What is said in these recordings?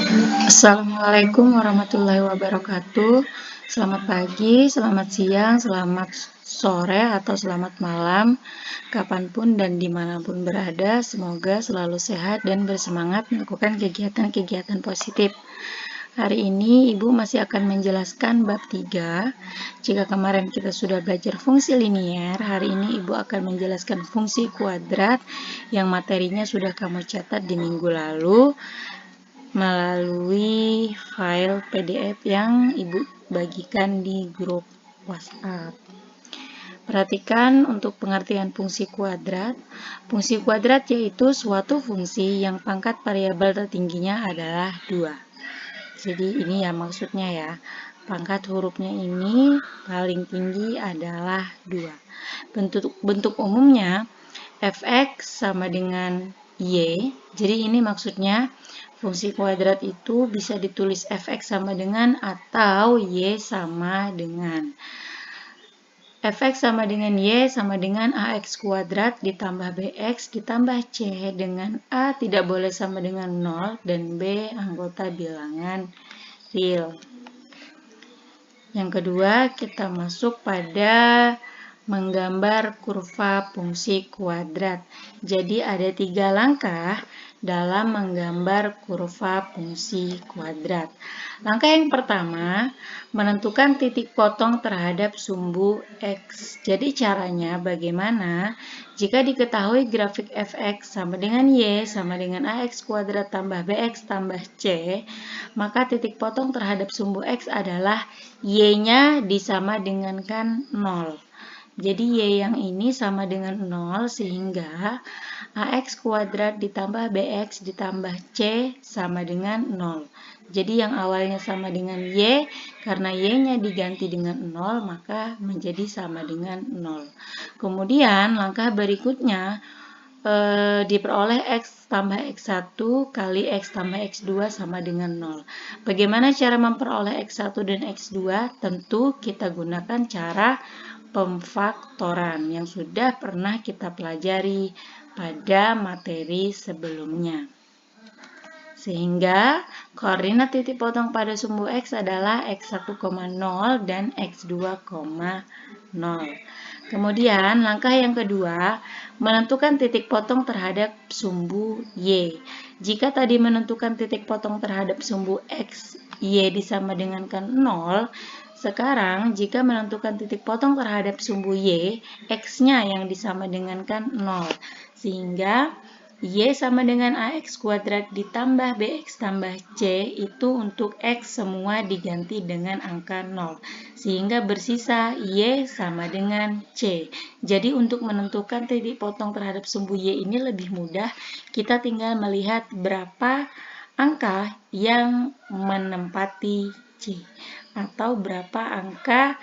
Assalamualaikum warahmatullahi wabarakatuh. Selamat pagi, selamat siang, selamat sore, atau selamat malam, kapanpun dan dimanapun berada. Semoga selalu sehat dan bersemangat melakukan kegiatan-kegiatan positif. Hari ini Ibu masih akan menjelaskan bab 3. Jika kemarin kita sudah belajar fungsi linier, hari ini Ibu akan menjelaskan fungsi kuadrat yang materinya sudah kamu catat di minggu lalu melalui file PDF yang Ibu bagikan di grup WhatsApp. Perhatikan untuk pengertian fungsi kuadrat. Fungsi kuadrat yaitu suatu fungsi yang pangkat variabel tertingginya adalah 2. Jadi ini ya maksudnya ya. Pangkat hurufnya ini paling tinggi adalah 2. Bentuk umumnya fx sama dengan y. Jadi ini maksudnya fungsi kuadrat itu bisa ditulis fx sama dengan atau y sama dengan. Fx sama dengan y sama dengan ax kuadrat ditambah bx ditambah c dengan a tidak boleh sama dengan 0 dan b anggota bilangan real. Yang kedua, kita masuk pada menggambar kurva fungsi kuadrat. Jadi ada 3 langkah dalam menggambar kurva fungsi kuadrat. Langkah yang pertama, menentukan titik potong terhadap sumbu X. Jadi caranya bagaimana? Jika diketahui grafik fx sama dengan y sama dengan ax kuadrat tambah bx tambah c, maka titik potong terhadap sumbu x adalah y-nya disama dengankan 0. Jadi y yang ini sama dengan 0 sehingga ax kuadrat ditambah bx ditambah c sama dengan 0. Jadi yang awalnya sama dengan y, karena y-nya diganti dengan 0 maka menjadi sama dengan 0. Kemudian langkah berikutnya diperoleh x tambah x1 kali x tambah x2 sama dengan 0. Bagaimana cara memperoleh x1 dan x2? Tentu kita gunakan cara pemfaktoran yang sudah pernah kita pelajari pada materi sebelumnya. Sehingga koordinat titik potong pada sumbu x adalah x1,0 dan x2,0. Kemudian langkah yang kedua, menentukan titik potong terhadap sumbu y. Jika tadi menentukan titik potong terhadap sumbu x, y disama dengan 0, sekarang jika menentukan titik potong terhadap sumbu y, x-nya yang disama dengan 0. Sehingga y sama dengan ax kuadrat ditambah bx tambah c itu untuk x semua diganti dengan angka 0. Sehingga bersisa y sama dengan c. Jadi untuk menentukan titik potong terhadap sumbu y ini lebih mudah. Kita tinggal melihat berapa angka yang menempati c. Atau berapa angka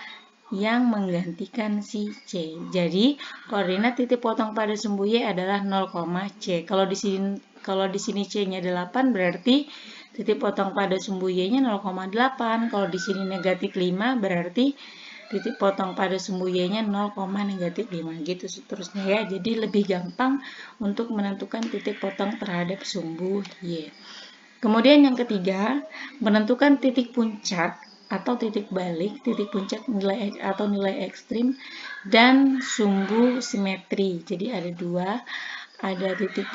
yang menggantikan si C. Jadi, koordinat titik potong pada sumbu Y adalah 0, C. Kalau di sini C-nya 8 berarti titik potong pada sumbu Y-nya 0,8. Kalau di sini negatif 5 berarti titik potong pada sumbu Y-nya 0, negatif 5 gitu seterusnya ya. Jadi lebih gampang untuk menentukan titik potong terhadap sumbu Y. Kemudian yang ketiga, menentukan titik puncak atau titik balik, titik puncak nilai atau nilai ekstrim dan sumbu simetri. Jadi ada dua, ada titik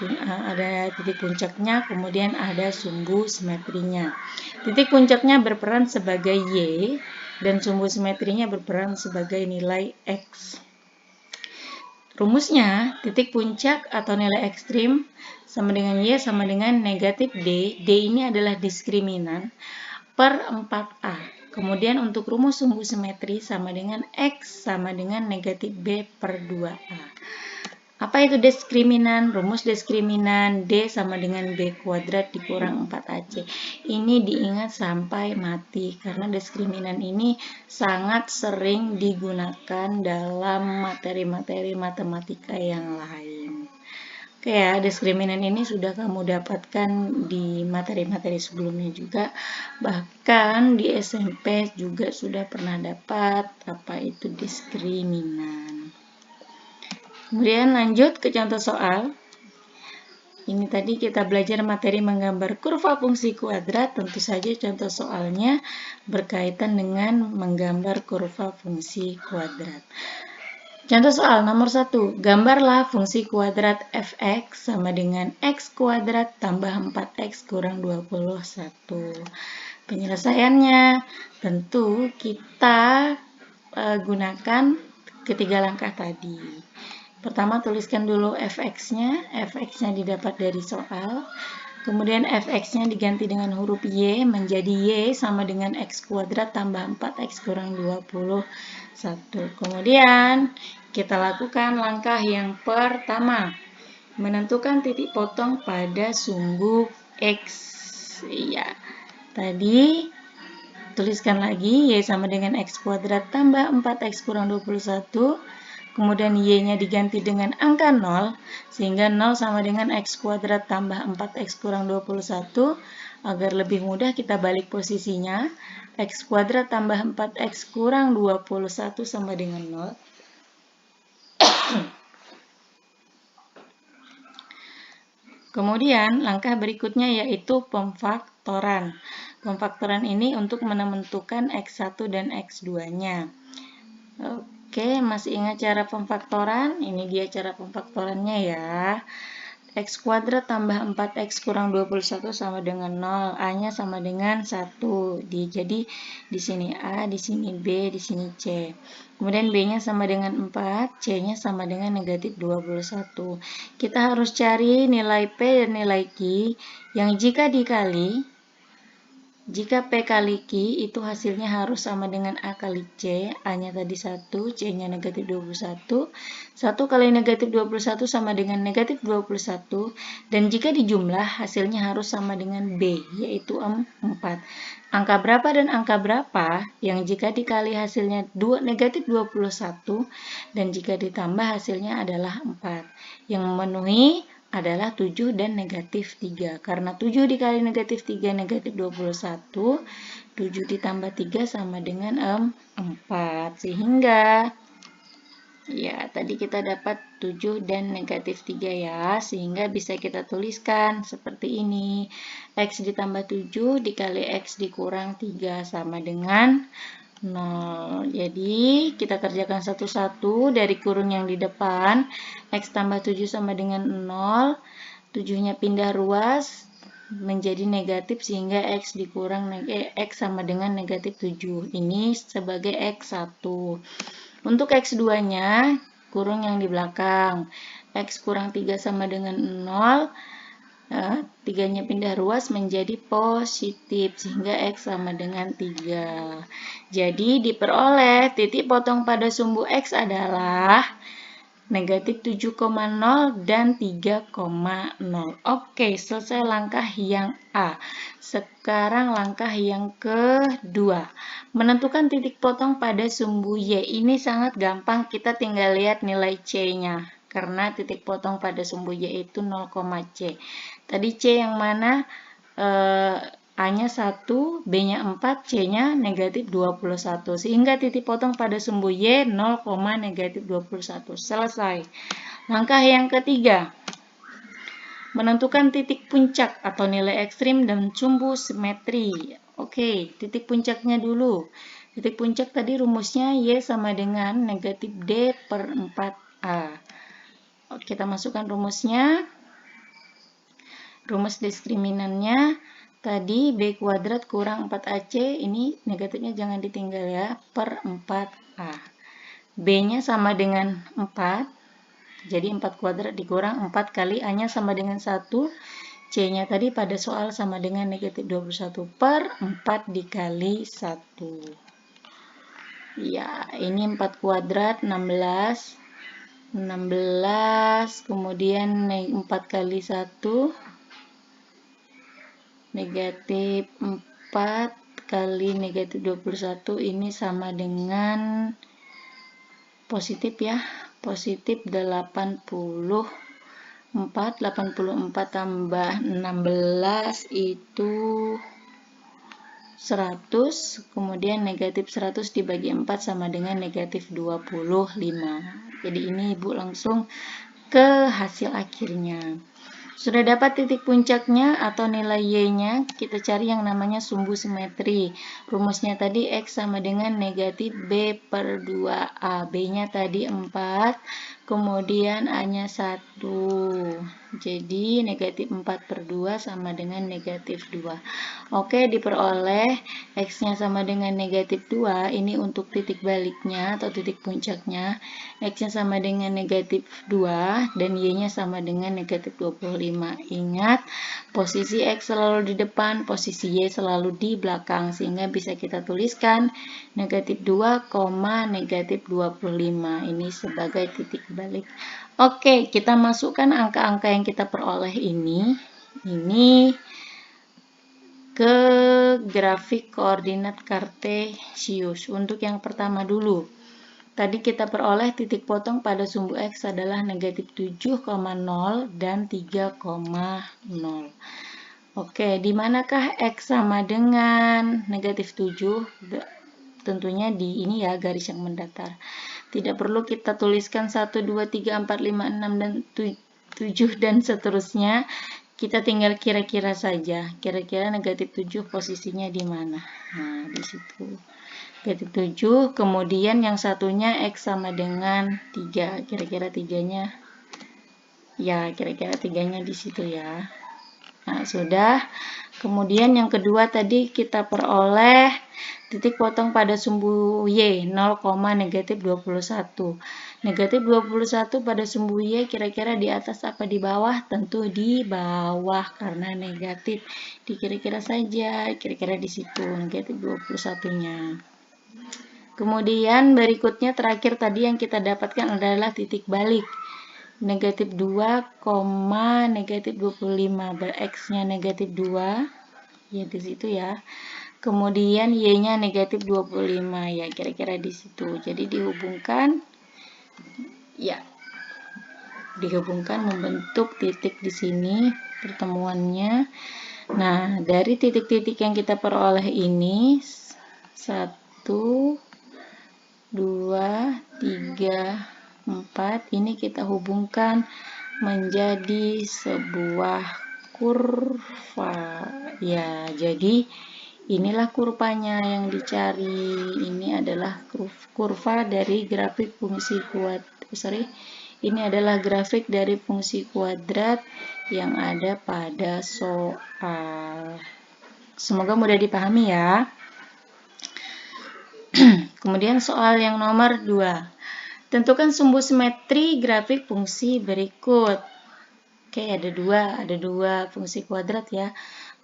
puncaknya, kemudian ada sumbu simetrinya. Titik puncaknya berperan sebagai y dan sumbu simetrinya berperan sebagai nilai x. Rumusnya, titik puncak atau nilai ekstrim sama dengan y sama dengan negatif d. D ini adalah diskriminan per 4a. Kemudian untuk rumus sumbu simetri sama dengan x sama dengan negatif b per 2a. Apa itu diskriminan? Rumus diskriminan D sama dengan B kuadrat dikurang 4AC. Ini diingat sampai mati karena diskriminan ini sangat sering digunakan dalam materi-materi matematika yang lain. Oke ya, diskriminan ini sudah kamu dapatkan di materi-materi sebelumnya juga. Bahkan di SMP juga sudah pernah dapat apa itu diskriminan. Kemudian lanjut ke contoh soal. Ini tadi kita belajar materi menggambar kurva fungsi kuadrat, tentu saja contoh soalnya berkaitan dengan menggambar kurva fungsi kuadrat. Contoh soal nomor 1, gambarlah fungsi kuadrat fx sama dengan x kuadrat tambah 4x kurang 21. Penyelesaiannya tentu kita gunakan ketiga langkah tadi. Pertama, tuliskan dulu fx-nya. Fx-nya didapat dari soal. Kemudian fx-nya diganti dengan huruf y, menjadi y sama dengan x kuadrat tambah 4x kurang 21. Kemudian, kita lakukan langkah yang pertama. Menentukan titik potong pada sumbu x. Iya. Tadi, tuliskan lagi y sama dengan x kuadrat tambah 4x kurang 21. Kemudian y-nya diganti dengan angka 0, sehingga 0 sama dengan x kuadrat tambah 4x kurang 21. Agar lebih mudah kita balik posisinya, x kuadrat tambah 4x kurang 21 sama dengan 0. Kemudian langkah berikutnya yaitu pemfaktoran. Pemfaktoran ini untuk menentukan x1 dan x2-nya. Oke, masih ingat cara pemfaktoran? Ini dia cara pemfaktorannya ya. X kuadrat tambah 4x kurang 21 sama dengan 0. A-nya sama dengan 1. Jadi di sini A, di sini B, di sini C. Kemudian B-nya sama dengan 4, C-nya sama dengan negatif 21. Kita harus cari nilai P dan nilai Q yang jika dikali, jika P kali Q itu hasilnya harus sama dengan A kali C. A-nya tadi 1, C-nya negatif 21. 1 kali negatif 21 sama dengan negatif 21. Dan jika dijumlah, hasilnya harus sama dengan B, yaitu 4. Angka berapa dan angka berapa yang jika dikali hasilnya negatif 21, dan jika ditambah hasilnya adalah 4. Yang memenuhi adalah 7 dan negatif 3. Karena 7 dikali negatif 3 negatif 21, 7 ditambah 3 sama dengan 4. Sehingga, ya tadi kita dapat 7 dan negatif 3 ya. Sehingga bisa kita tuliskan seperti ini. X ditambah 7 dikali X dikurang 3 sama dengan 0. Jadi kita kerjakan satu-satu dari kurung yang di depan. X tambah 7 sama dengan 0. 7-nya pindah ruas menjadi negatif sehingga X dikurang X sama dengan negatif 7. Ini sebagai X1. Untuk X2-nya kurung yang di belakang. X kurang 3 sama dengan 0. 3-nya pindah ruas menjadi positif sehingga X sama dengan 3. Jadi diperoleh titik potong pada sumbu X adalah negatif 7,0 dan 3,0. Oke, selesai langkah yang A. Sekarang langkah yang kedua. Menentukan titik potong pada sumbu Y. Ini sangat gampang, kita tinggal lihat nilai C-nya. Karena titik potong pada sumbu Y itu 0, C. Tadi C yang mana? A-nya 1, B-nya 4, C-nya negatif 21. Sehingga titik potong pada sumbu Y 0, negatif 21. Selesai. Langkah yang ketiga. Menentukan titik puncak atau nilai ekstrim dan sumbu simetri. Oke, titik puncaknya dulu. Titik puncak tadi rumusnya Y sama dengan negatif D per 4A. Oke, kita masukkan rumusnya. Rumus diskriminannya tadi B kuadrat kurang 4AC, ini negatifnya jangan ditinggal ya, per 4A. B-nya sama dengan 4, jadi 4 kuadrat dikurang 4 kali A-nya sama dengan 1, C-nya tadi pada soal sama dengan negatif 21 per 4 dikali 1. Ya, ini 4 kuadrat 16, kemudian 4 kali 1, negatif 4 kali negatif 21 ini sama dengan positif ya, positif 84 tambah 16 itu 100, kemudian negatif 100 dibagi 4 sama dengan negatif 25. Jadi ini Ibu langsung ke hasil akhirnya. Sudah dapat titik puncaknya atau nilai Y-nya, kita cari yang namanya sumbu simetri. Rumusnya tadi X sama dengan negatif B per 2A. B-nya tadi 4, kemudian A-nya 1. Jadi negatif 4 per 2 sama dengan negatif 2. Oke, diperoleh X-nya sama dengan negatif 2. Ini untuk titik baliknya atau titik puncaknya. X-nya sama dengan negatif 2 dan Y-nya sama dengan negatif 25. Ingat, posisi X selalu di depan, posisi Y selalu di belakang, sehingga bisa kita tuliskan negatif 2, negatif 25. Ini sebagai titik balik. Oke, kita masukkan angka-angka yang kita peroleh ini ke grafik koordinat kartesius. Untuk yang pertama dulu. Tadi kita peroleh titik potong pada sumbu X adalah negatif 7,0 dan 3,0. Oke, di manakah X sama dengan negatif 7? Tentunya di ini ya, garis yang mendatar. Tidak perlu kita tuliskan 1, 2, 3, 4, 5, 6, dan 7 dan seterusnya. Kita tinggal kira-kira saja. Kira-kira negatif 7 posisinya di mana? Nah, di situ. Negatif 7, kemudian yang satunya X sama dengan 3. Kira-kira 3-nya, ya kira-kira 3-nya di situ ya. Nah, sudah. Kemudian yang kedua tadi kita peroleh titik potong pada sumbu Y, 0, negatif 21. Negatif 21 pada sumbu Y kira-kira di atas apa di bawah? Tentu di bawah karena negatif. Dikira-kira saja, kira-kira di situ negatif 21-nya. Kemudian berikutnya terakhir tadi yang kita dapatkan adalah titik balik. Negatif 2, negatif 25. X-nya negatif 2. Ya di situ ya. Kemudian Y-nya negatif 25. Ya kira-kira di situ. Jadi dihubungkan. Ya. Dihubungkan membentuk titik di sini pertemuannya. Nah, dari titik-titik yang kita peroleh ini 1, 2, 3, 4 ini kita hubungkan menjadi sebuah kurva. Ya, jadi inilah kurvanya yang dicari. Ini adalah kurva dari grafik fungsi ini adalah grafik dari fungsi kuadrat yang ada pada soal. Semoga mudah dipahami ya. Kemudian soal yang nomor 2. Tentukan sumbu simetri grafik fungsi berikut. Oke, ada dua fungsi kuadrat ya.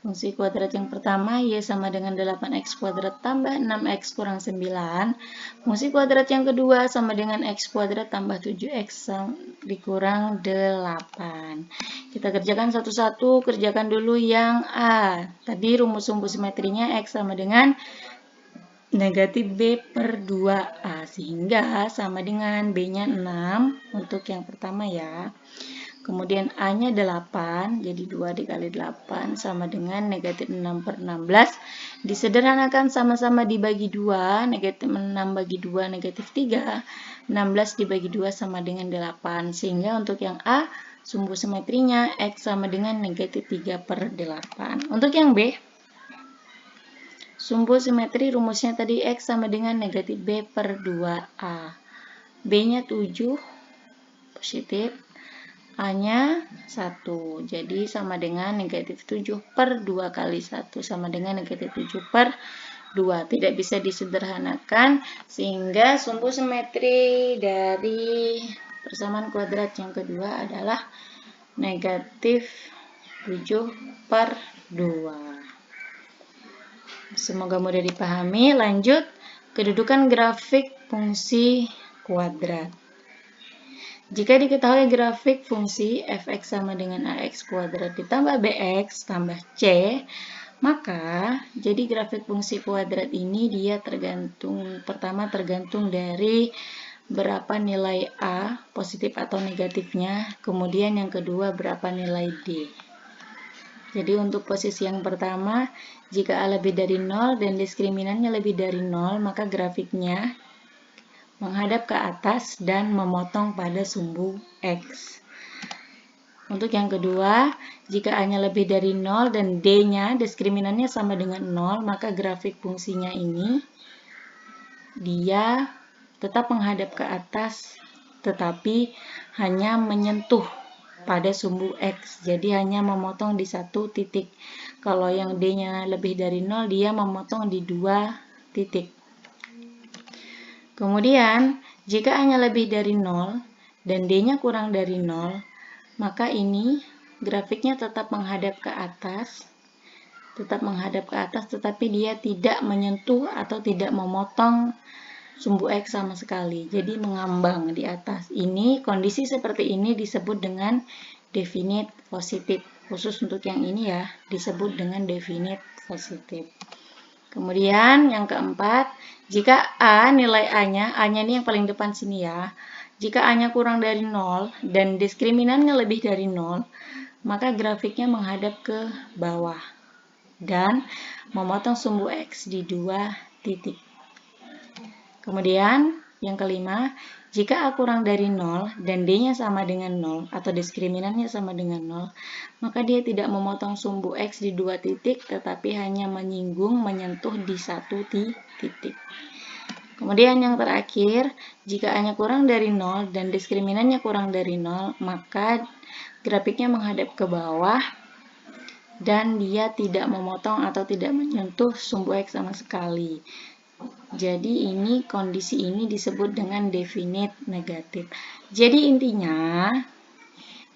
Fungsi kuadrat yang pertama Y sama dengan 8X kuadrat tambah 6X kurang 9. Fungsi kuadrat yang kedua sama dengan X kuadrat tambah 7X dikurang 8. Kita kerjakan satu-satu, kerjakan dulu yang A. Tadi rumus sumbu simetrinya X sama dengan negatif B per 2A, sehingga sama dengan B-nya 6 untuk yang pertama ya. Kemudian A-nya 8, jadi 2 dikali 8 sama dengan negatif 6 per 16. Disederhanakan sama-sama dibagi 2, negatif 6 bagi 2 negatif 3. 16 dibagi 2 sama dengan 8, sehingga untuk yang A, sumbu simetrinya X sama dengan negatif 3 per 8. Untuk yang B, sumbu simetri rumusnya tadi X sama dengan negatif B per 2A. B-nya 7, positif. A-nya 1. Jadi sama dengan negatif 7 per 2 kali 1. Sama dengan negatif 7 per 2. Tidak bisa disederhanakan. Sehingga sumbu simetri dari persamaan kuadrat yang kedua adalah negatif 7 per 2. Semoga mudah dipahami. Lanjut, kedudukan grafik fungsi kuadrat. Jika diketahui grafik fungsi f(x) sama dengan ax kuadrat ditambah bx tambah c, maka jadi grafik fungsi kuadrat ini dia pertama tergantung dari berapa nilai a, positif atau negatifnya, kemudian yang kedua berapa nilai d. Jadi untuk posisi yang pertama, jika A lebih dari 0 dan diskriminannya lebih dari 0, maka grafiknya menghadap ke atas dan memotong pada sumbu X. Untuk yang kedua, jika A-nya lebih dari 0 dan D-nya, diskriminannya sama dengan 0, maka grafik fungsinya ini, dia tetap menghadap ke atas, tetapi hanya menyentuh pada sumbu X. Jadi hanya memotong di satu titik. Kalau yang D-nya lebih dari 0, dia memotong di 2 titik. Kemudian, jika A-nya lebih dari 0 dan D-nya kurang dari 0, maka ini grafiknya tetap menghadap ke atas, tetapi dia tidak menyentuh atau tidak memotong sumbu X sama sekali. Jadi mengambang di atas. Ini kondisi seperti ini disebut dengan definite positif. Khusus untuk yang ini ya, disebut dengan definite positif. Kemudian yang keempat, jika A, nilai A-nya ini yang paling depan sini ya. Jika A-nya kurang dari 0 dan diskriminannya lebih dari 0, maka grafiknya menghadap ke bawah dan memotong sumbu X di 2 titik. Kemudian yang kelima, jika A kurang dari 0 dan D-nya sama dengan 0 atau diskriminannya sama dengan 0, maka dia tidak memotong sumbu X di 2 titik, tetapi hanya menyentuh di 1 titik. Kemudian yang terakhir, jika A-nya kurang dari 0 dan diskriminannya kurang dari 0, maka grafiknya menghadap ke bawah dan dia tidak memotong atau tidak menyentuh sumbu X sama sekali. Jadi ini kondisi ini disebut dengan definite negatif. Jadi intinya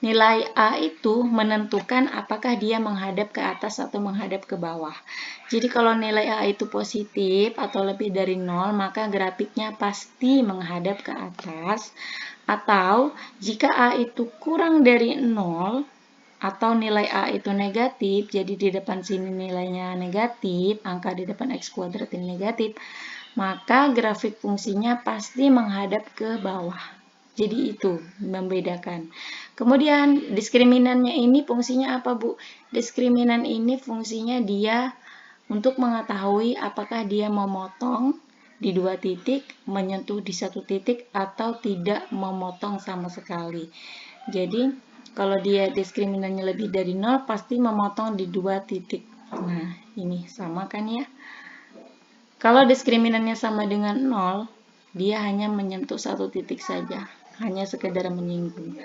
nilai A itu menentukan apakah dia menghadap ke atas atau menghadap ke bawah. Jadi kalau nilai A itu positif atau lebih dari 0, maka grafiknya pasti menghadap ke atas. Atau jika A itu kurang dari 0 atau nilai A itu negatif, jadi di depan sini nilainya negatif, angka di depan X kuadrat ini negatif, maka grafik fungsinya pasti menghadap ke bawah. Jadi itu membedakan. Kemudian diskriminannya ini fungsinya apa, Bu? Diskriminan ini fungsinya dia untuk mengetahui apakah dia memotong di 2 titik, menyentuh di 1 titik, atau tidak memotong sama sekali. Jadi kalau dia diskriminannya lebih dari 0, pasti memotong di 2 titik. Nah, ini sama kan ya? Kalau diskriminannya sama dengan 0, dia hanya menyentuh 1 titik saja. Hanya sekedar menyinggung.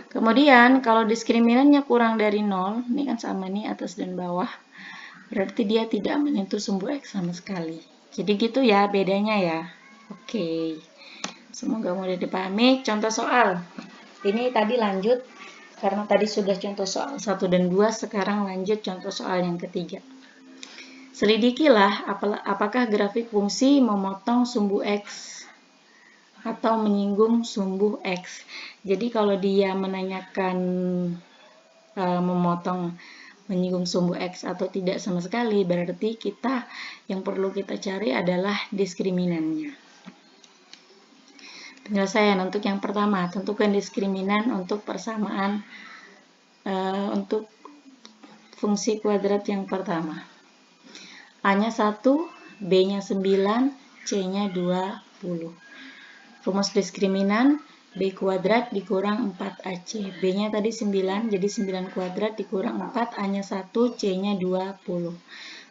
Kemudian kalau diskriminannya kurang dari 0, ini kan sama nih atas dan bawah, berarti dia tidak menyentuh sumbu X sama sekali. Jadi gitu ya bedanya ya. Oke, semoga mudah dipahami. Contoh soal, ini tadi lanjut, karena tadi sudah contoh soal 1 dan 2, sekarang lanjut contoh soal yang ketiga. Selidikilah apakah grafik fungsi memotong sumbu X atau menyinggung sumbu X. Jadi kalau dia menanyakan menyinggung sumbu X atau tidak sama sekali, berarti yang perlu kita cari adalah diskriminannya. Penyelesaian untuk yang pertama, tentukan diskriminan untuk persamaan untuk fungsi kuadrat yang pertama. A-nya 1, B-nya 9, C-nya 20. Rumus diskriminan B kuadrat dikurang 4AC. B-nya tadi 9, jadi 9 kuadrat dikurang 4, A-nya 1, C-nya 20.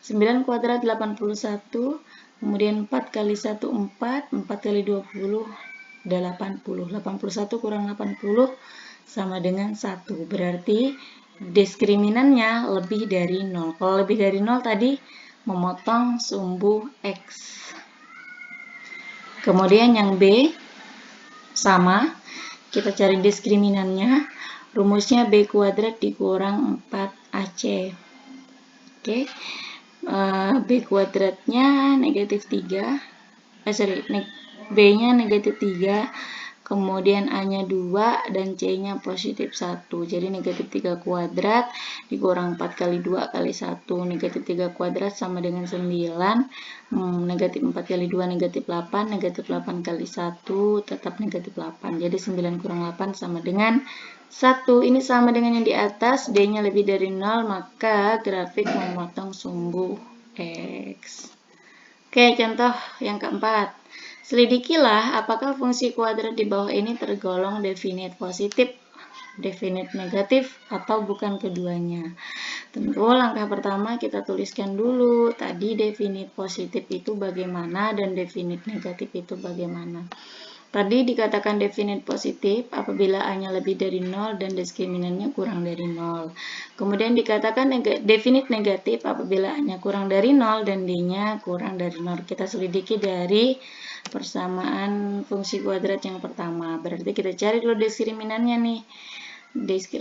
9 kuadrat 81, kemudian 4 kali 1, 4, 4 kali 20, 80. 81 kurang 80 sama dengan 1. Berarti diskriminannya lebih dari 0. Kalau lebih dari 0 tadi memotong sumbu X. Kemudian yang B, sama, kita cari diskriminannya, rumusnya B kuadrat dikurang 4AC. Oke, B kuadratnya negatif 3, B-nya negatif 3, kemudian A-nya 2, dan C-nya positif 1. Jadi negatif 3 kuadrat dikurang 4 kali 2 kali 1, negatif 3 kuadrat sama dengan 9, negatif 4 kali 2 negatif 8, negatif 8 kali 1 tetap negatif 8. Jadi 9 kurang 8 sama dengan 1. Ini sama dengan yang di atas, D-nya lebih dari 0, maka grafik memotong sumbu X. Oke, contoh yang keempat. Selidikilah apakah fungsi kuadrat di bawah ini tergolong definite positif. definite negatif atau bukan keduanya. Tentu langkah pertama kita tuliskan dulu tadi definite positif itu bagaimana dan definite negatif itu bagaimana. Tadi dikatakan definite positif apabila A-nya lebih dari 0 dan diskriminannya kurang dari 0. Kemudian dikatakan definite negatif apabila A-nya kurang dari 0 dan D-nya kurang dari 0. Kita selidiki dari persamaan fungsi kuadrat yang pertama. Berarti kita cari dulu diskriminan-nya nih.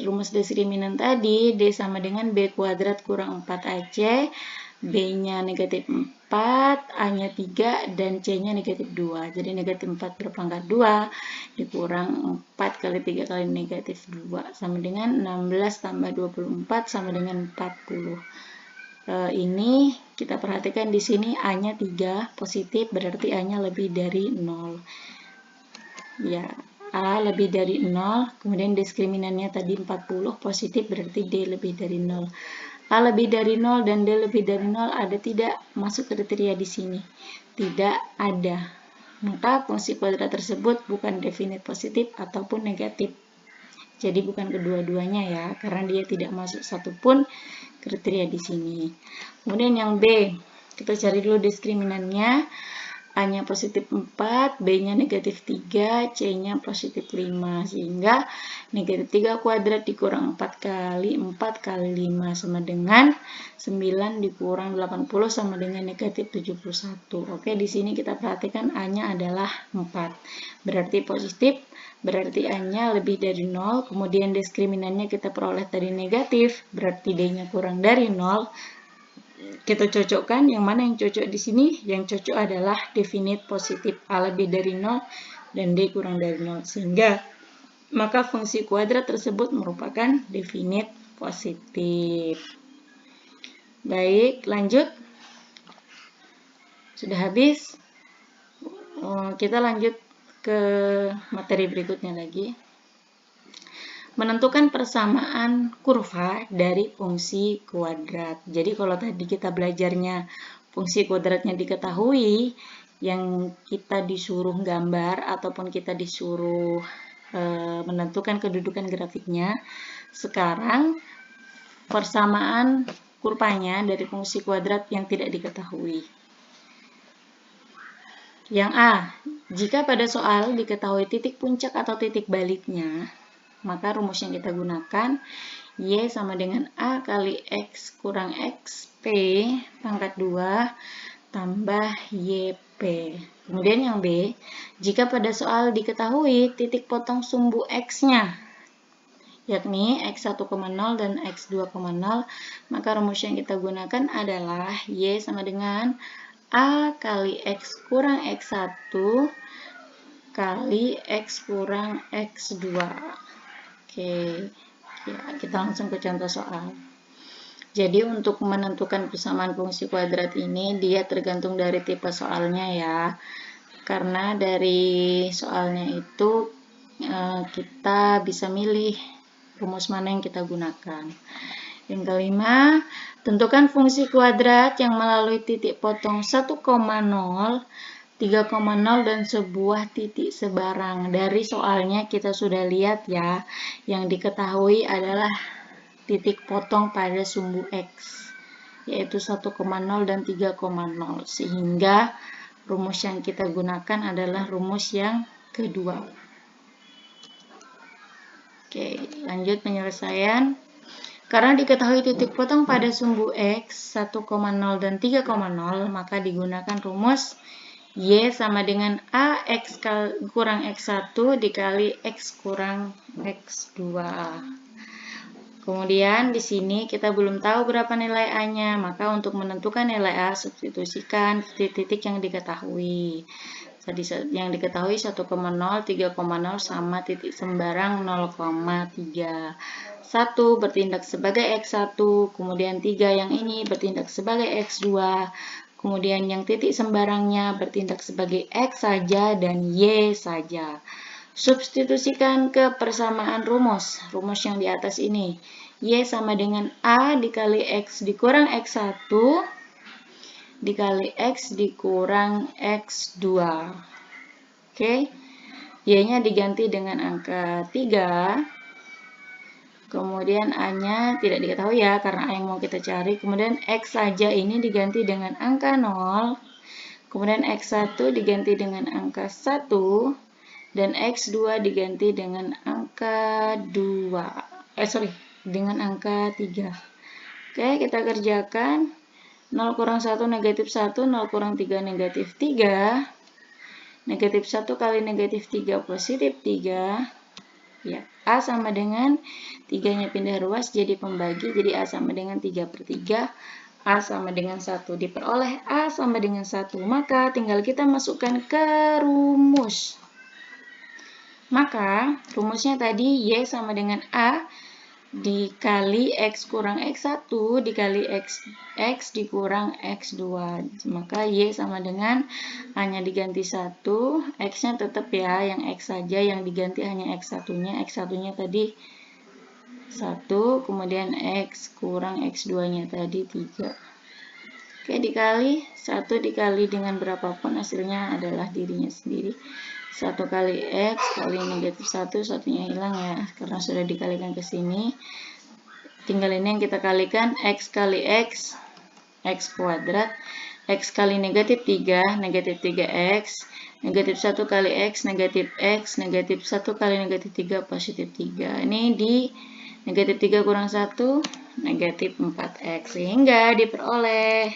Rumus diskriminan tadi D sama dengan B kuadrat kurang 4AC, B-nya negatif 4, A-nya 3, dan C-nya negatif 2. Jadi negatif 4 berpangkat 2 dikurang 4 kali 3 kali negatif 2 sama dengan 16 tambah 24 sama dengan 40. Ini kita perhatikan di sini A-nya 3 positif, berarti A-nya lebih dari 0. Ya, A lebih dari 0, kemudian diskriminannya tadi 40 positif, berarti D lebih dari 0. A lebih dari 0 dan D lebih dari 0 ada tidak masuk kriteria di sini? Tidak ada. Maka fungsi kuadrat tersebut bukan definite positif ataupun negatif. Jadi bukan kedua-duanya ya, karena dia tidak masuk satupun kriteria di sini. Kemudian yang B, kita cari dulu diskriminannya. A-nya positif 4, B-nya negatif 3, C-nya positif 5. Sehingga negatif 3 kuadrat dikurang 4 kali 5 sama dengan 9 dikurang 80 sama dengan negatif 71. Oke, di sini kita perhatikan A-nya adalah 4. Berarti positif, berarti A-nya lebih dari 0. Kemudian diskriminannya kita peroleh tadi negatif, berarti D-nya kurang dari 0. Kita cocokkan yang mana yang cocok di sini? Yang cocok adalah definite positif, A lebih dari 0 dan D kurang dari 0. Sehingga maka fungsi kuadrat tersebut merupakan definite positif. Baik, lanjut. Sudah habis. Kita lanjut ke materi berikutnya lagi. Menentukan persamaan kurva dari fungsi kuadrat. Jadi kalau tadi kita belajarnya fungsi kuadratnya diketahui, yang kita disuruh gambar ataupun kita disuruh menentukan kedudukan grafiknya. Sekarang persamaan kurvanya dari fungsi kuadrat yang tidak diketahui. Yang A, jika pada soal diketahui titik puncak atau titik baliknya, maka rumus yang kita gunakan Y sama dengan A kali X kurang XP pangkat 2 tambah YP. Kemudian yang B, jika pada soal diketahui titik potong sumbu X-nya, yakni X1,0 dan X2,0, maka rumus yang kita gunakan adalah Y sama dengan A kali X kurang X1 kali X kurang X2. Oke, ya, kita langsung ke contoh soal. Jadi untuk menentukan persamaan fungsi kuadrat ini dia tergantung dari tipe soalnya ya. Karena dari soalnya itu kita bisa milih rumus mana yang kita gunakan. Yang kelima, tentukan fungsi kuadrat yang melalui titik potong 1,0, 3,0 dan sebuah titik sebarang. Dari soalnya kita sudah lihat ya, yang diketahui adalah titik potong pada sumbu X, yaitu 1,0 dan 3,0. Sehingga rumus yang kita gunakan adalah rumus yang kedua. Oke, lanjut penyelesaian. Karena diketahui titik potong pada sumbu X 1,0 dan 3,0, maka digunakan rumus Y sama dengan AX kurang X1 dikali X kurang X2. Kemudian di sini kita belum tahu berapa nilai A-nya, maka untuk menentukan nilai A substitusikan titik yang diketahui. Tadi yang diketahui 1,0, 3,0 sama titik sembarang 0,3. 1 bertindak sebagai X1, kemudian 3 yang ini bertindak sebagai X2. Kemudian yang titik sembarangnya bertindak sebagai X saja dan Y saja. Substitusikan ke persamaan rumus yang di atas ini. Y sama dengan A dikali X dikurang X1 dikali X dikurang X2. Oke. Y-nya diganti dengan angka 3. Kemudian A-nya tidak diketahui ya, karena A yang mau kita cari. Kemudian X saja ini diganti dengan angka 0. Kemudian X1 diganti dengan angka 1. Dan X2 diganti dengan angka 2. Dengan angka 3. Oke, kita kerjakan. 0 kurang 1 negatif 1, 0 kurang 3 negatif 3. Negatif 1 kali negatif 3 positif 3. Ya, A sama dengan 3-nya pindah ruas jadi pembagi, jadi A sama dengan 3/3. A sama dengan 1. Diperoleh A sama dengan 1. Maka tinggal kita masukkan ke rumus. Maka rumusnya tadi Y sama dengan A dikali X kurang X1 dikali X dikurang X2. Maka Y sama dengan A-nya diganti 1, X-nya tetap ya, yang X saja, yang diganti hanya X1-nya. X1-nya tadi 1, kemudian X kurang X2-nya tadi 3. Oke, dikali 1 dikali dengan berapapun hasilnya adalah dirinya sendiri. 1 kali X kali negatif 1, satunya hilang ya, karena sudah dikalikan ke sini. Tinggal ini yang kita kalikan, X kali X, X kuadrat. X kali negatif 3, negatif 3X. Negatif 1 kali X, negatif X. Negatif 1 kali negatif 3, positif 3. Ini di negatif 3 kurang 1, negatif 4X. Sehingga diperoleh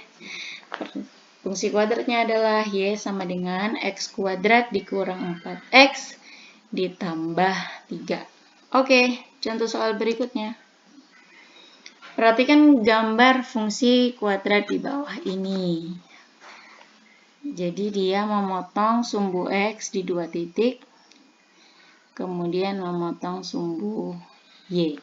fungsi kuadratnya adalah Y sama dengan X kuadrat dikurang 4X ditambah 3. Oke, contoh soal berikutnya. Perhatikan gambar fungsi kuadrat di bawah ini. Jadi dia memotong sumbu X di 2 titik, kemudian memotong sumbu Y.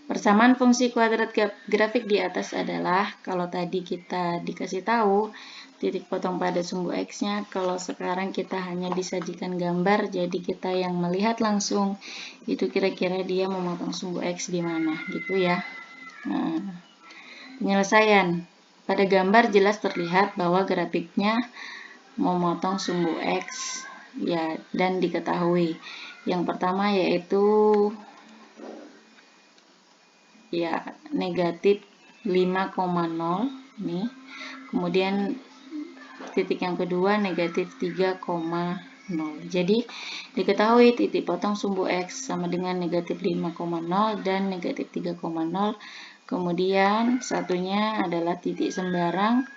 Persamaan fungsi kuadrat grafik di atas adalah, kalau tadi kita dikasih tahu titik potong pada sumbu X-nya, kalau sekarang kita hanya disajikan gambar, jadi kita yang melihat langsung itu kira-kira dia memotong sumbu X di mana, gitu ya. Nah, penyelesaian. Pada gambar jelas terlihat bahwa grafiknya memotong sumbu X ya, dan diketahui. Yang pertama yaitu ya negatif 5,0 nih. Kemudian titik yang kedua negatif 3,0. Jadi diketahui titik potong sumbu X sama dengan negatif 5,0 dan negatif 3,0. Kemudian satunya adalah titik sembarang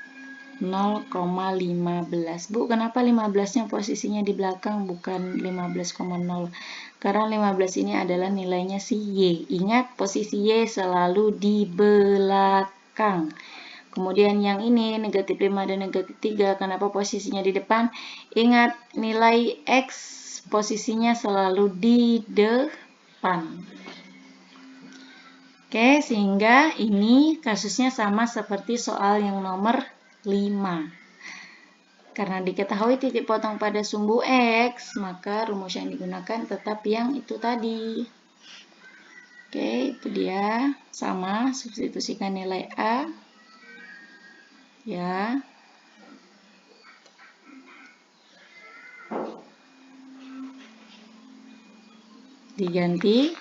0,15. Bu, kenapa 15-nya posisinya di belakang bukan 15,0? Karena 15 ini adalah nilainya si Y. Ingat, posisi Y selalu di belakang. Kemudian yang ini negatif 5 dan negatif 3. Kenapa posisinya di depan? Ingat, nilai X posisinya selalu di depan. Oke, sehingga ini kasusnya sama seperti soal yang nomor 5. Karena diketahui titik potong pada sumbu X, maka rumus yang digunakan tetap yang itu tadi. Oke, itu dia. Sama, substitusikan nilai A. Ya. Diganti.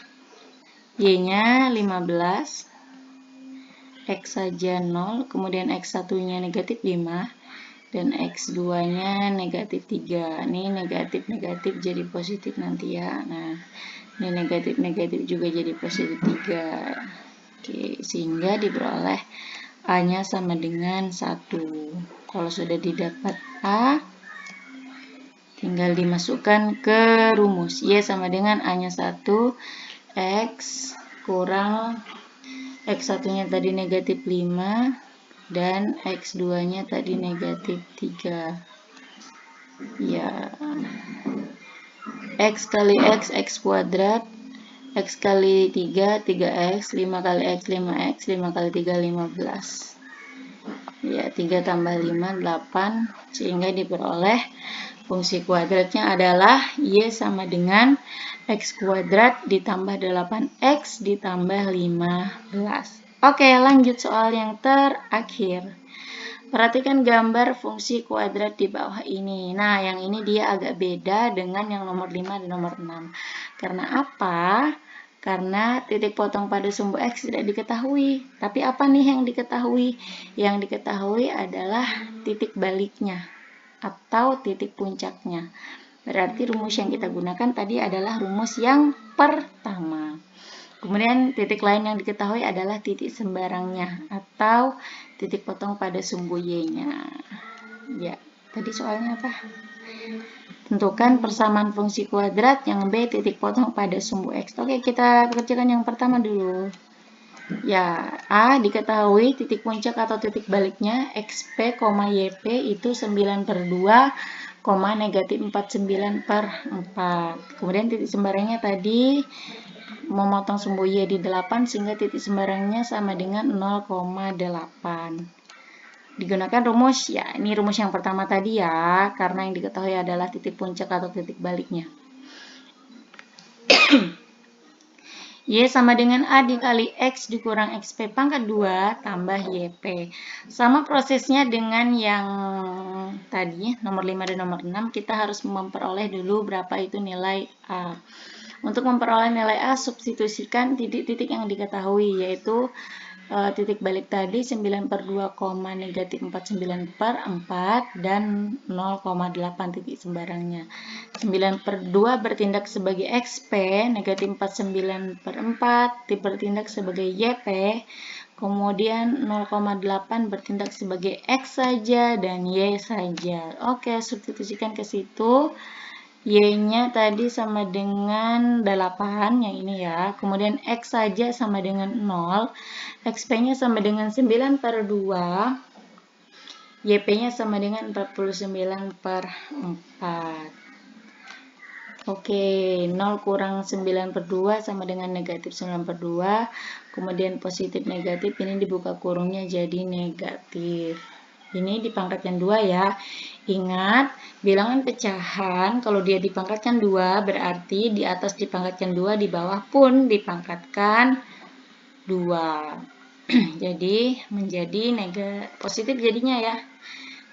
Y-nya 15. X saja 0. Kemudian X1-nya negatif 5. Dan X2-nya negatif 3. Ini negatif-negatif jadi positif nanti ya. Nah, ini negatif-negatif juga jadi positif 3. Oke, sehingga diperoleh A-nya sama dengan 1. Kalau sudah didapat A, tinggal dimasukkan ke rumus. Y sama dengan A-nya 1, X kurang X1-nya tadi negatif 5. Dan X2-nya tadi negatif 3. Ya. X kali X, X kuadrat. X kali 3, 3X. 5 kali X, 5X. 5 kali 3, 15. Ya, 3 tambah 5, 8. Sehingga diperoleh fungsi kuadratnya adalah Y sama dengan X kuadrat ditambah 8X ditambah 15. Oke, lanjut soal yang terakhir. Perhatikan gambar fungsi kuadrat di bawah ini. Nah, yang ini dia agak beda dengan yang nomor 5 dan nomor 6. Karena apa? Karena titik potong pada sumbu X tidak diketahui. Tapi apa nih yang diketahui? Yang diketahui adalah titik baliknya atau titik puncaknya. Berarti rumus yang kita gunakan tadi adalah rumus yang pertama. Kemudian titik lain yang diketahui adalah titik sembarangnya atau titik potong pada sumbu Y-nya. Ya, tadi soalnya apa? Tentukan persamaan fungsi kuadrat yang B titik potong pada sumbu X. Oke, kita kerjakan yang pertama dulu. Ya, A diketahui titik puncak atau titik baliknya XP, YP itu 9/2, negatif 49/4. Kemudian titik sembarangnya tadi memotong sumbu Y di 8 sehingga titik sembarangnya sama dengan 0,8. Digunakan rumus, ya ini rumus yang pertama tadi ya, karena yang diketahui adalah titik puncak atau titik baliknya. Y sama dengan A dikali X dikurang XP pangkat 2 tambah YP. Sama prosesnya dengan yang tadi, nomor 5 dan nomor 6, kita harus memperoleh dulu berapa itu nilai A. Untuk memperoleh nilai A, substitusikan titik-titik yang diketahui, yaitu titik balik tadi 9/2, negatif 49/4 dan 0,8 titik sembarangnya. 9/2 bertindak sebagai XP, negatif 49/4 bertindak sebagai YP, kemudian 0,8 bertindak sebagai X saja dan Y saja. Oke, substitusikan ke situ. Y-nya tadi sama dengan 8, yang ini ya. Kemudian X saja sama dengan 0. XP-nya sama dengan 9/2. YP-nya sama dengan 49/4. Oke, 0 kurang 9/2 sama dengan negatif 9/2. Kemudian positif negatif, ini dibuka kurungnya jadi negatif. Ini dipangkatkan 2 ya. Ingat, bilangan pecahan kalau dia dipangkatkan 2 berarti di atas dipangkatkan 2, di bawah pun dipangkatkan 2. Jadi menjadi positif jadinya ya.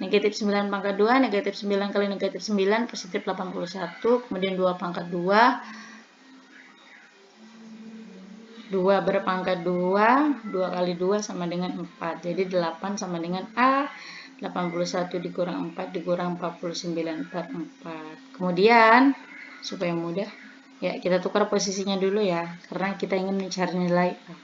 Negatif 9 pangkat 2, negatif 9 kali negatif 9, positif 81. Kemudian 2 pangkat 2. 2 berpangkat 2, 2 kali 2 sama dengan 4. Jadi 8 sama dengan A. 81 dikurang 4 dikurang 49/4. Kemudian, supaya mudah, ya kita tukar posisinya dulu ya, karena kita ingin mencari nilai A.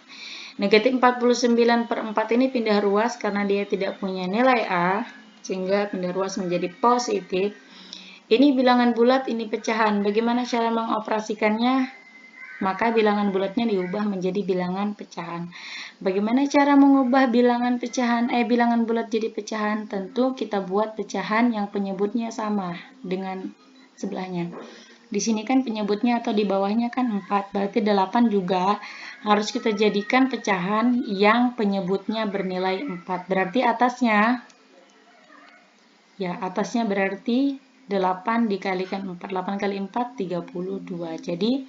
Negatif 49/4 ini pindah ruas karena dia tidak punya nilai A, sehingga pindah ruas menjadi positif. Ini bilangan bulat, ini pecahan. Bagaimana cara mengoperasikannya? Maka bilangan bulatnya diubah menjadi bilangan pecahan. Bagaimana cara mengubah bilangan bulat jadi pecahan? Tentu kita buat pecahan yang penyebutnya sama dengan sebelahnya. Di sini kan penyebutnya atau di bawahnya kan 4, berarti 8 juga harus kita jadikan pecahan yang penyebutnya bernilai 4. Berarti atasnya berarti 8 dikalikan 4. 8 kali 4 32. Jadi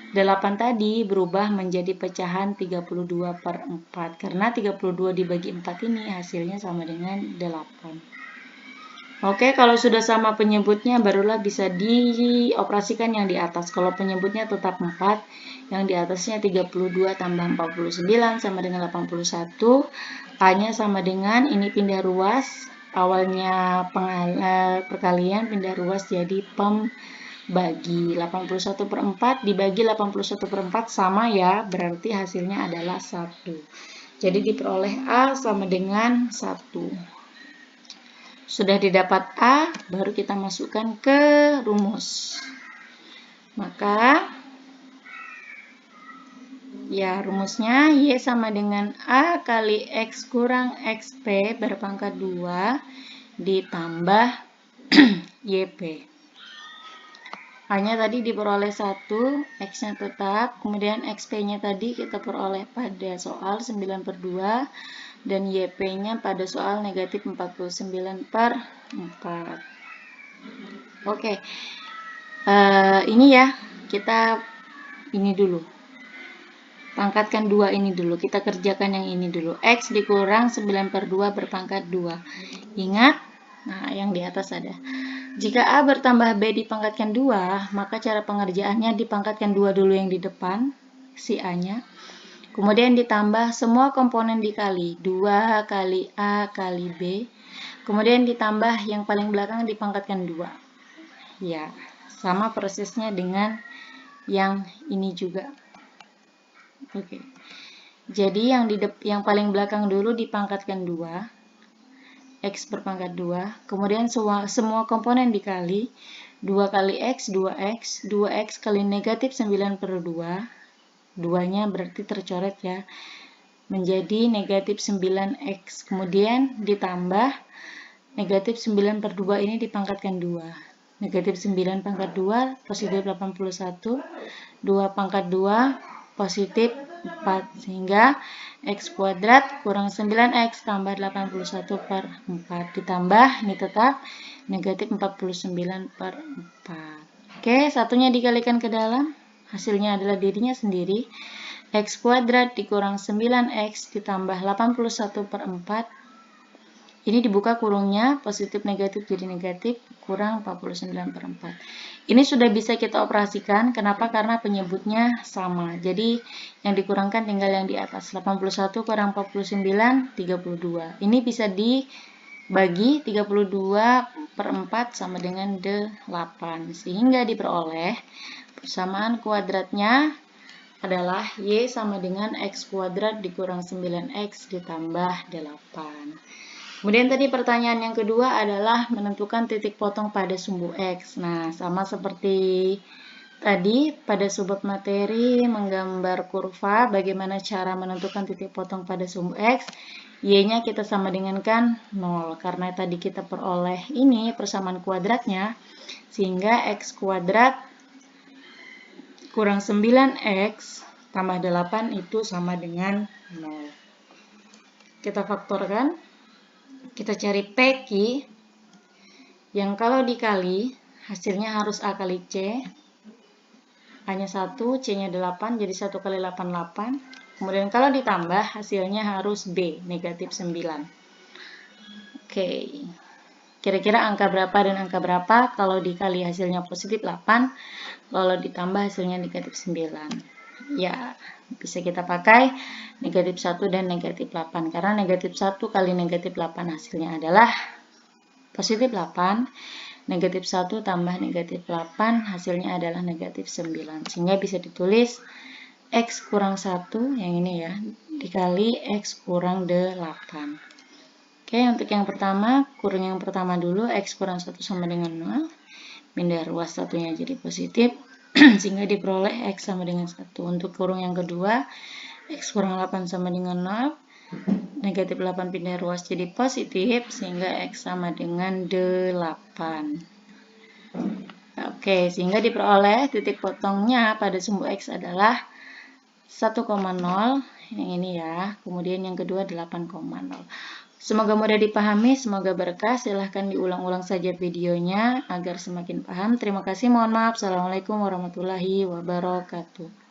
8 tadi berubah menjadi pecahan 32/4. Karena 32 dibagi 4 ini hasilnya sama dengan 8. Oke, kalau sudah sama penyebutnya barulah bisa dioperasikan yang di atas. Kalau penyebutnya tetap 4, yang di atasnya 32 tambah 49 sama dengan 81. A-nya sama dengan, ini pindah ruas. Awalnya perkalian, pindah ruas jadi bagi 81/4 dibagi 81/4 sama ya, berarti hasilnya adalah 1. Jadi diperoleh A sama dengan 1. Sudah didapat A, baru kita masukkan ke rumus. Maka ya rumusnya Y sama dengan A kali X kurang XP berpangkat 2 ditambah YP. A-nya tadi diperoleh 1, X-nya tetap, kemudian XP-nya tadi kita peroleh pada soal 9/2, dan YP-nya pada soal negatif 49/4. Oke, ini ya, kita ini dulu. Pangkatkan 2 ini dulu, kita kerjakan yang ini dulu. X dikurang 9/2 berpangkat 2. Ingat, nah yang di atas ada. Jika A bertambah B dipangkatkan 2, maka cara pengerjaannya dipangkatkan 2 dulu yang di depan, si A-nya. Kemudian ditambah semua komponen dikali, 2 kali A kali B. Kemudian ditambah yang paling belakang dipangkatkan 2. Ya, sama prosesnya dengan yang ini juga. Oke. Jadi yang paling belakang dulu dipangkatkan 2. X berpangkat 2. Kemudian semua komponen dikali. 2 kali X, 2X. 2X kali negatif 9/2. 2-nya berarti tercoret ya, menjadi negatif 9X. Kemudian ditambah negatif 9/2 ini dipangkatkan 2. Negatif 9 pangkat 2 positif 81. 2 pangkat 2 positif 4. Sehingga X kuadrat kurang 9X tambah 81/4. Ditambah ini tetap negatif 49/4. Oke, satunya dikalikan ke dalam. Hasilnya adalah dirinya sendiri. X kuadrat dikurang 9X ditambah 81/4. Ini dibuka kurungnya, positif negatif jadi negatif, kurang 49/4. Ini sudah bisa kita operasikan. Kenapa? Karena penyebutnya sama. Jadi yang dikurangkan tinggal yang di atas. 81 kurang 49, 32. Ini bisa dibagi 32/4 sama dengan 8. Sehingga diperoleh persamaan kuadratnya adalah Y sama dengan X kuadrat dikurang 9X ditambah 8. Kemudian tadi pertanyaan yang kedua adalah menentukan titik potong pada sumbu X. Nah, sama seperti tadi pada subbab materi menggambar kurva, bagaimana cara menentukan titik potong pada sumbu X. Y-nya kita sama dengankan 0, karena tadi kita peroleh ini persamaan kuadratnya, sehingga X kuadrat kurang 9X tambah 8 itu sama dengan 0. Kita faktorkan. Kita cari PQ yang kalau dikali hasilnya harus A kali C. A-nya 1, C-nya 8, jadi 1 kali 8, 8. Kemudian kalau ditambah hasilnya harus B, negatif 9. Oke. Kira-kira angka berapa dan angka berapa kalau dikali hasilnya positif 8, kalau ditambah hasilnya negatif 9. Ya, bisa kita pakai negatif 1 dan negatif 8. Karena negatif 1 kali negatif 8 hasilnya adalah positif 8. Negatif 1 tambah negatif 8 hasilnya adalah negatif 9. Sehingga bisa ditulis X kurang 1, yang ini ya, dikali X kurang 8. Oke, untuk yang pertama, kurung yang pertama dulu, X kurang 1 sama dengan 0. Pindah ruas satunya jadi positif, sehingga diperoleh X sama dengan 1. Untuk kurung yang kedua, X kurang 8 sama dengan 0. Negatif 8 pindah ruas jadi positif, sehingga X sama dengan 8. Oke, sehingga diperoleh titik potongnya pada sumbu X adalah 1,0, yang ini ya. Kemudian yang kedua 8,0. Semoga mudah dipahami, semoga berkah. Silahkan diulang-ulang saja videonya agar semakin paham. Terima kasih, mohon maaf. Assalamualaikum warahmatullahi wabarakatuh.